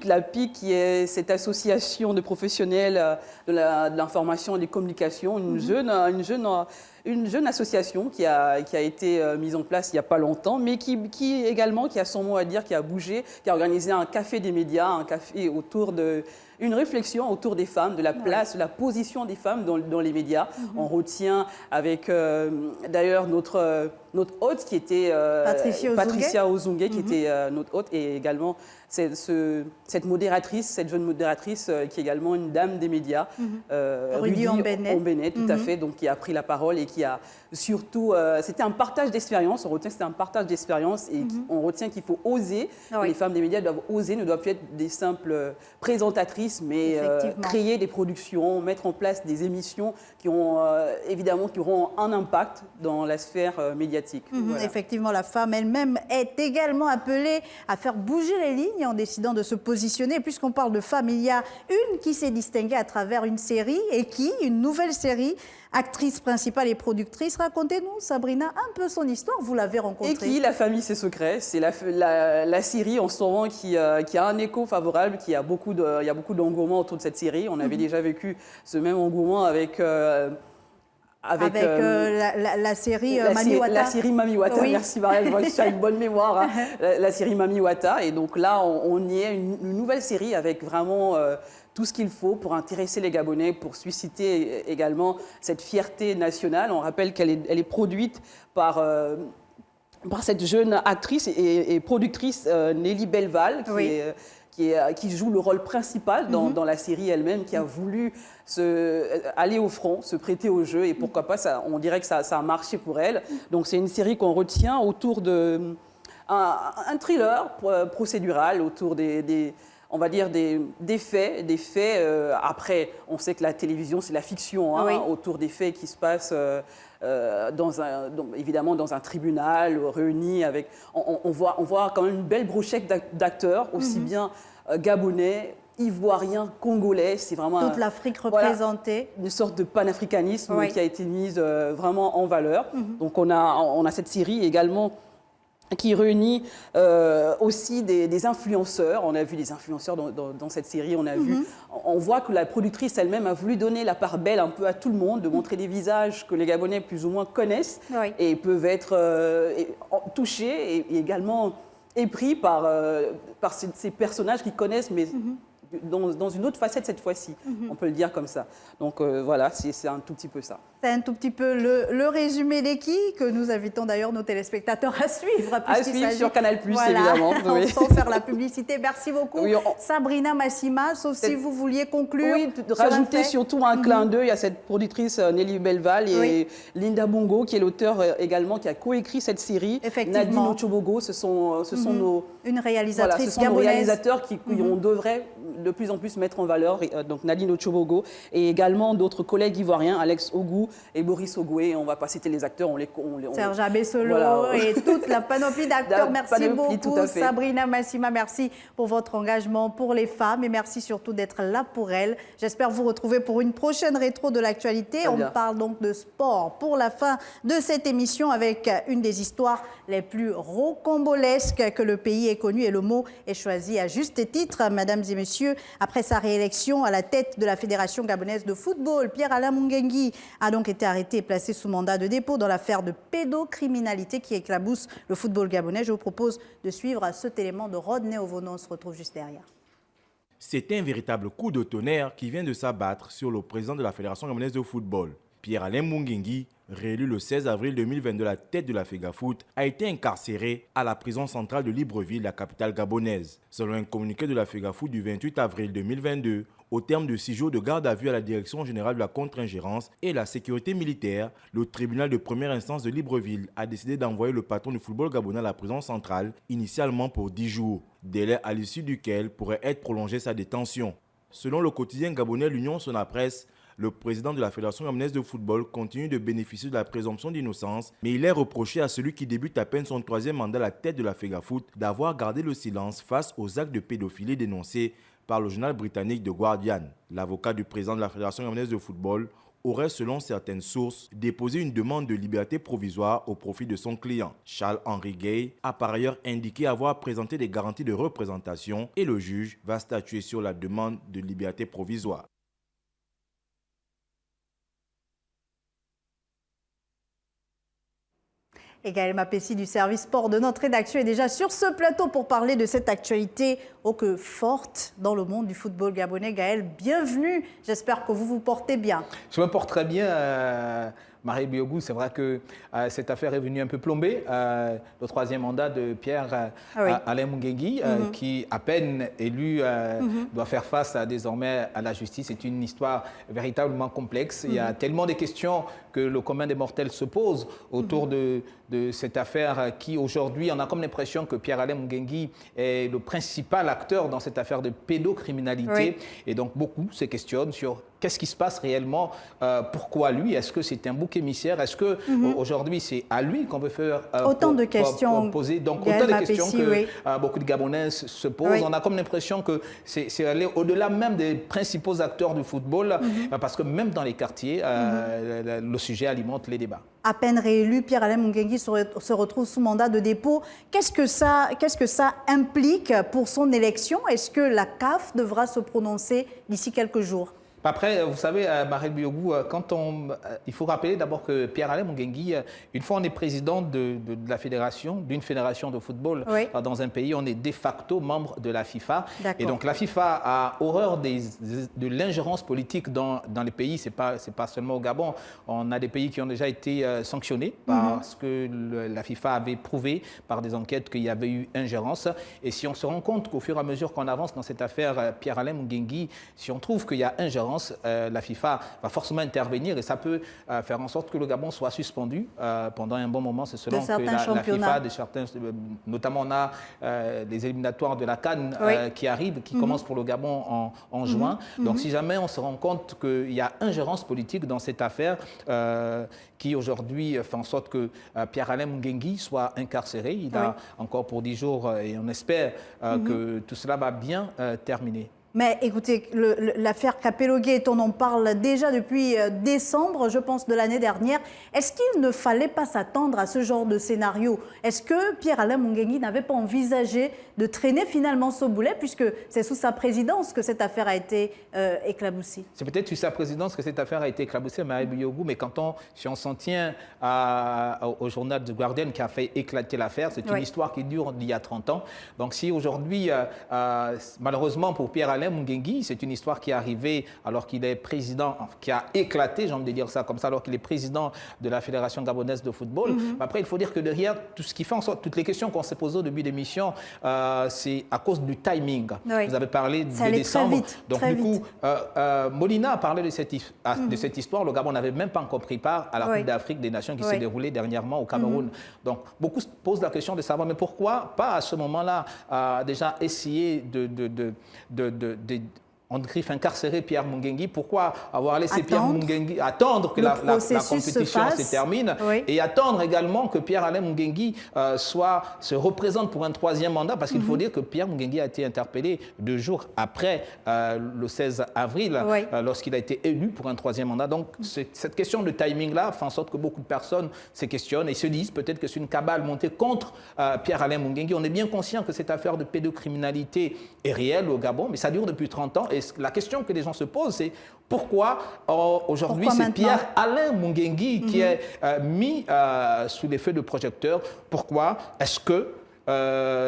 La PIC, qui est cette association de professionnels de l'information et des communications, une jeune association qui a été mise en place il n'y a pas longtemps, mais qui également qui a son mot à dire, qui a bougé, qui a organisé un café des médias, un café autour une réflexion autour des femmes, de la place, de la position des femmes dans les médias. On retient avec d'ailleurs notre hôte qui était Patricia Ozungue, qui était notre hôte, et également cette jeune modératrice qui est également une dame des médias, Rudy Ombenet, tout à fait, donc qui a pris la parole et qui a surtout, c'était un partage d'expérience, on retient que c'était un partage d'expérience et on retient qu'il faut oser, les femmes des médias doivent oser, ne doivent plus être des simples présentatrices, mais créer des productions, mettre en place des émissions qui ont évidemment qui auront un impact dans la sphère médiatique. Voilà. Effectivement, la femme elle-même est également appelée à faire bouger les lignes en décidant de se positionner. Puisqu'on parle de femmes, il y a une qui s'est distinguée à travers une série une nouvelle série, actrice principale et productrice. Racontez-nous, Sabrina, un peu son histoire. Vous l'avez rencontrée. Et qui, La famille, ses secrets. C'est la série en ce moment qui a un écho favorable, il y a beaucoup d'engouement autour de cette série. On avait déjà vécu ce même engouement avec la série Mami Wata. La série Mami Wata, merci Marielle, tu as une bonne mémoire. La série Mami Wata. Et donc là, on y est, une nouvelle série avec vraiment tout ce qu'il faut pour intéresser les Gabonais, pour susciter également cette fierté nationale. On rappelle qu'elle est produite par cette jeune actrice et productrice Nelly Belval, qui joue le rôle principal dans la série elle-même, qui a voulu aller au front, se prêter au jeu, et pourquoi pas, on dirait que ça a marché pour elle. Donc c'est une série qu'on retient autour d'un thriller procédural, autour on va dire des faits. Après, on sait que la télévision, c'est la fiction, autour des faits qui se passent évidemment dans un tribunal réuni avec... On voit quand même une belle brochette d'acteurs, aussi bien gabonais, ivoiriens, congolais. C'est vraiment toute l'Afrique représentée. Une sorte de panafricanisme qui a été mise vraiment en valeur. Donc on a cette série également qui réunit aussi des influenceurs. On a vu des influenceurs dans cette série. On voit que la productrice elle-même a voulu donner la part belle un peu à tout le monde, de montrer des visages que les Gabonais plus ou moins connaissent et peuvent être touchés et également épris par ces personnages qu'ils connaissent, mais dans une autre facette cette fois-ci. On peut le dire comme ça. Donc voilà, c'est un tout petit peu ça. C'est un tout petit peu le résumé d'Eki que nous invitons d'ailleurs nos téléspectateurs à suivre. À suivre sur Canal+, évidemment. Oui. Sans faire la publicité. Merci beaucoup. Sabrina Massima, sauf si vous vouliez conclure. Oui, rajouter surtout un clin d'œil à cette productrice Nelly Belval et Linda Bongo, qui est l'auteur également, qui a coécrit cette série. Nadine Ochobogo, ce sont nos... Une réalisatrice ce sont nos réalisateurs qui on devrait de plus en plus mettre en valeur. Donc Nadine Ochobogo et également d'autres collègues ivoiriens, Alex Ogou et Boris Ogoué. On ne va pas citer les acteurs. Serge Abessolo et toute la panoplie d'acteurs. Merci beaucoup Sabrina Massima. Merci pour votre engagement pour les femmes et merci surtout d'être là pour elles. J'espère vous retrouver pour une prochaine rétro de l'actualité. On parle donc de sport pour la fin de cette émission avec une des histoires les plus rocambolesques que le pays ait connues et le mot est choisi à juste titre, mesdames et messieurs. Après sa réélection à la tête de la Fédération gabonaise de football, Pierre-Alain Mungengui a donc été arrêté et placé sous mandat de dépôt dans l'affaire de pédocriminalité qui éclabousse le football gabonais. Je vous propose de suivre cet élément de Rodney Ovono. On se retrouve juste derrière. C'est un véritable coup de tonnerre qui vient de s'abattre sur le président de la Fédération gabonaise de football. Pierre-Alain Mungengui, réélu le 16 avril 2022 à la tête de la FEGAFOOT, a été incarcéré à la prison centrale de Libreville, la capitale gabonaise. Selon un communiqué de la FEGAFOOT du 28 avril 2022, au terme de 6 jours de garde à vue à la Direction générale de la contre-ingérence et la sécurité militaire, le tribunal de première instance de Libreville a décidé d'envoyer le patron du football gabonais à la prison centrale, initialement pour 10 jours, délai à l'issue duquel pourrait être prolongée sa détention. Selon le quotidien gabonais L'Union Sonapresse, le président de la Fédération gabonaise de football continue de bénéficier de la présomption d'innocence, mais il est reproché à celui qui débute à peine son 3e mandat à la tête de la FEGAFOOT d'avoir gardé le silence face aux actes de pédophilie dénoncés par le journal britannique The Guardian. L'avocat du président de la Fédération gabonaise de football aurait, selon certaines sources, déposé une demande de liberté provisoire au profit de son client. Charles-Henri Gay a par ailleurs indiqué avoir présenté des garanties de représentation et le juge va statuer sur la demande de liberté provisoire. Et Gaël Mapessi du service sport de notre rédaction est déjà sur ce plateau pour parler de cette actualité ô que forte dans le monde du football gabonais. Gaël, bienvenue. J'espère que vous vous portez bien. Je me porte très bien. Marie Biogou, c'est vrai que cette affaire est venue un peu plomber le 3e mandat de Pierre-Alain Mungengui, qui, à peine élu, doit faire face désormais à la justice. C'est une histoire véritablement complexe. Il y a tellement de questions que le commun des mortels se pose autour de cette affaire qui, aujourd'hui, on a comme l'impression que Pierre-Alain Mungengui est le principal acteur dans cette affaire de pédocriminalité. Et donc, beaucoup se questionnent sur qu'est-ce qui se passe réellement, pourquoi lui, est-ce que c'est un bouc émissaire, est-ce que aujourd'hui c'est à lui qu'on veut faire autant de questions poser, donc autant de questions que beaucoup de Gabonais se posent. On a comme l'impression que c'est aller au-delà même des principaux acteurs du football, parce que même dans les quartiers, le sujet alimente les débats. À peine réélu, Pierre-Alain Mungengui se retrouve sous mandat de dépôt. Qu'est-ce que ça implique pour son élection? Est-ce que la CAF devra se prononcer d'ici quelques jours? Après, vous savez, Marel Biogou, il faut rappeler d'abord que Pierre-Alain Mungengui, une fois on est président de la fédération, d'une fédération de football dans un pays, on est de facto membre de la FIFA. Et donc la FIFA a horreur de l'ingérence politique dans les pays. C'est pas seulement au Gabon. On a des pays qui ont déjà été sanctionnés parce que la FIFA avait prouvé par des enquêtes qu'il y avait eu ingérence. Et si on se rend compte qu'au fur et à mesure qu'on avance dans cette affaire Pierre-Alain Mungengui, si on trouve qu'il y a ingérence, la FIFA va forcément intervenir et ça peut faire en sorte que le Gabon soit suspendu pendant un bon moment. C'est selon que la FIFA, de certains, notamment on a les éliminatoires de la CAN qui arrivent, qui commencent pour le Gabon en juin. Donc si jamais on se rend compte qu'il y a ingérence politique dans cette affaire qui aujourd'hui fait en sorte que Pierre-Alain Mungengui soit incarcéré, il a encore pour 10 jours et on espère que tout cela va bien terminer. Mais écoutez, l'affaire Capello-Gate, on en parle déjà depuis décembre, je pense, de l'année dernière. Est-ce qu'il ne fallait pas s'attendre à ce genre de scénario? Est-ce que Pierre-Alain Mungengui n'avait pas envisagé de traîner finalement ce boulet, puisque c'est sous sa présidence que cette affaire a été éclaboussée? C'est peut-être sous sa présidence que cette affaire a été éclaboussée, Marie Biogou, mais si on s'en tient au journal The Guardian qui a fait éclater l'affaire, c'est une histoire qui dure d'il y a 30 ans. Donc si aujourd'hui, malheureusement pour Pierre-Alain Mungengui, c'est une histoire qui est arrivée alors qu'il est président, qui a éclaté, j'ai envie de dire ça comme ça, alors qu'il est président de la Fédération gabonaise de football. Après, il faut dire que derrière, tout ce qui fait en sorte, toutes les questions qu'on s'est posées au début de l'émission, c'est à cause du timing. Vous avez parlé de décembre. Donc du coup, Molina a parlé de cette histoire. Le Gabon n'avait même pas encore pris part à la Coupe d'Afrique des Nations qui s'est déroulée dernièrement au Cameroun. Donc beaucoup se posent la question de savoir, mais pourquoi pas à ce moment-là déjà essayer on griffe incarcérer Pierre Mungengui. Pourquoi avoir laissé Pierre Mungengui attendre que la compétition se termine et attendre également que Pierre-Alain Mungengui se représente pour un 3e mandat, parce qu'il faut dire que Pierre Mungengui a été interpellé 2 jours après le 16 avril lorsqu'il a été élu pour un 3e mandat. Donc cette question de timing-là fait en sorte que beaucoup de personnes se questionnent et se disent peut-être que c'est une cabale montée contre Pierre-Alain Mungengui. On est bien conscient que cette affaire de pédocriminalité est réelle au Gabon, mais ça dure depuis 30 ans. Et la question que les gens se posent, c'est pourquoi aujourd'hui c'est Pierre-Alain Mungengui qui est mis sous les feux de projecteurs? Pourquoi est-ce que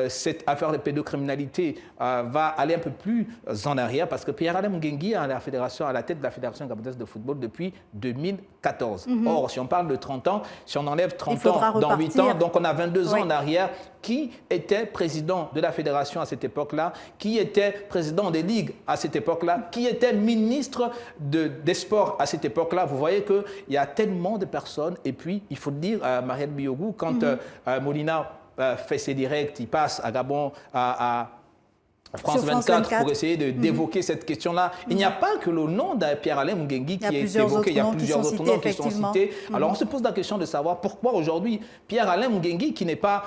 cette affaire de pédocriminalité va aller un peu plus en arrière, parce que Pierre-Alain Mungengui est à la tête de la Fédération gabonaise de football depuis 2014. Or, si on parle de 30 ans, si on enlève 30 ans dans 8 ans, donc on a 22 ans en arrière. Qui était président de la fédération à cette époque-là? Qui était président des ligues à cette époque-là? Qui était ministre des sports à cette époque-là? Vous voyez qu'il y a tellement de personnes. Et puis, il faut dire, Marielle Biogou, quand Molina fait ses directs, il passe à Gabon, à France 24 pour essayer d'évoquer cette question-là. Il n'y a pas que le nom de Pierre-Alain Mungengui qui est évoqué, il y a plusieurs autres noms qui sont cités. Alors on se pose la question de savoir pourquoi aujourd'hui Pierre-Alain Mungengui, qui n'est pas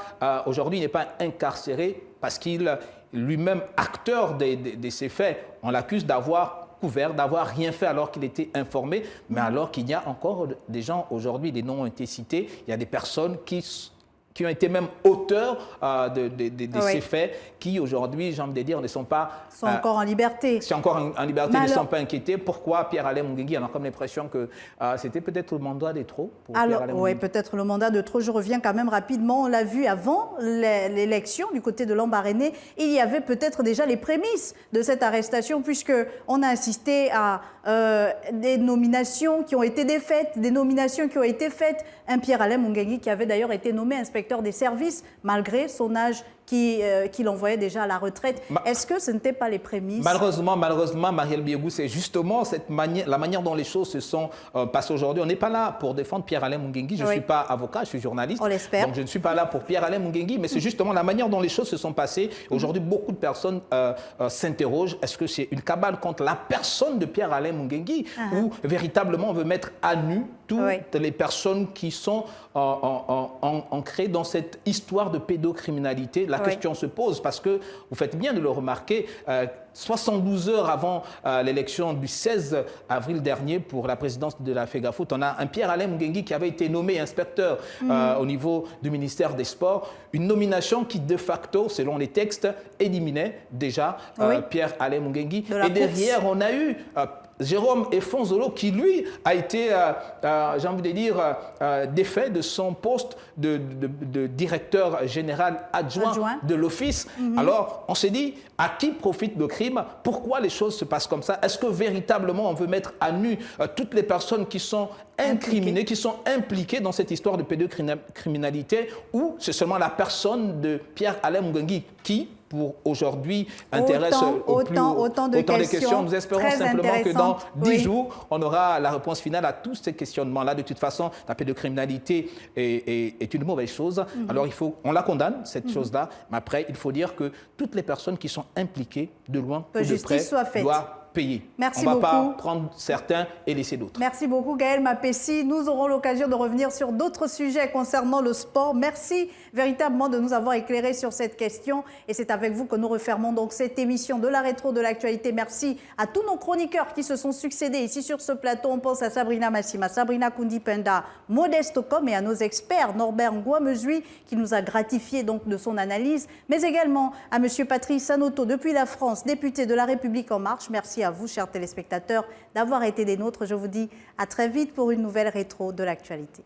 aujourd'hui n'est pas incarcéré parce qu'il lui-même acteur de ces faits, on l'accuse d'avoir couvert, d'avoir rien fait alors qu'il était informé, mais alors qu'il y a encore des gens aujourd'hui, des noms ont été cités, il y a des personnes qui ont été même auteurs de ces faits, qui aujourd'hui, j'ai envie de dire, ne sont pas... sont encore en liberté. Sont encore en liberté, ne sont pas inquiétés. Pourquoi Pierre-Alain Mungengui? On a comme l'impression que c'était peut-être le mandat de trop pour Pierre-Alain Mungengui. Oui, peut-être le mandat de trop. Je reviens quand même rapidement. On l'a vu avant l'élection du côté de Lambaréné. Il y avait peut-être déjà les prémices de cette arrestation, puisqu'on a assisté à des nominations qui ont été défaites, des nominations qui ont été faites. Un Pierre-Alain Mungengui qui avait d'ailleurs été nommé inspecteur des services, malgré son âge qui l'envoyait déjà à la retraite. Est-ce que ce n'était pas les prémices? Malheureusement, Marielle Biogou, c'est justement la manière dont les choses se sont passées aujourd'hui. On n'est pas là pour défendre Pierre-Alain Mungengui. Je ne suis pas avocat, je suis journaliste. On l'espère. Donc je ne suis pas là pour Pierre-Alain Mungengui, mais c'est justement la manière dont les choses se sont passées. Aujourd'hui, beaucoup de personnes s'interrogent. Est-ce que c'est une cabale contre la personne de Pierre-Alain Mungengui ou véritablement on veut mettre à nu toutes les personnes qui sont ancrées dans cette histoire de pédocriminalité? La question se pose parce que, vous faites bien de le remarquer, 72 heures avant l'élection du 16 avril dernier pour la présidence de la FEGAFOOT, on a un Pierre-Alain Mungengui qui avait été nommé inspecteur au niveau du ministère des Sports, une nomination qui de facto, selon les textes, éliminait déjà Pierre-Alain Mungengui. Et derrière, on a eu Jérôme Efonzolo qui, lui, a été, j'ai envie de dire, défait de son poste de directeur général adjoint de l'office. Alors, on s'est dit, à qui profite le crime? Pourquoi les choses se passent comme ça? Est-ce que véritablement on veut mettre à nu toutes les personnes qui sont incriminées, qui sont impliquées dans cette histoire de pédocriminalité, ou c'est seulement la personne de Pierre-Alain Mungengui qui, pour aujourd'hui, intéresse autant de questions. Nous espérons simplement que dans 10 jours, on aura la réponse finale à tous ces questionnements-là. De toute façon, la pédocriminalité est une mauvaise chose. Alors, on la condamne, cette chose-là. Mais après, il faut dire que toutes les personnes qui sont impliquées, de loin ou de près, doivent payer. Merci On ne va beaucoup. pas prendre certains et laisser d'autres. Merci beaucoup Gaël Mapessi. Nous aurons l'occasion de revenir sur d'autres sujets concernant le sport. Merci véritablement de nous avoir éclairés sur cette question. Et c'est avec vous que nous refermons donc cette émission de la rétro de l'actualité. Merci à tous nos chroniqueurs qui se sont succédés ici sur ce plateau. On pense à Sabrina Massima, Sabrina Kundipenda, Modeste Com et à nos experts Norbert Ngouamezui qui nous a gratifié donc de son analyse, mais également à M. Patrice Sanoto depuis la France, député de La République En Marche. Merci à vous, chers téléspectateurs, d'avoir été des nôtres. Je vous dis à très vite pour une nouvelle rétro de l'actualité.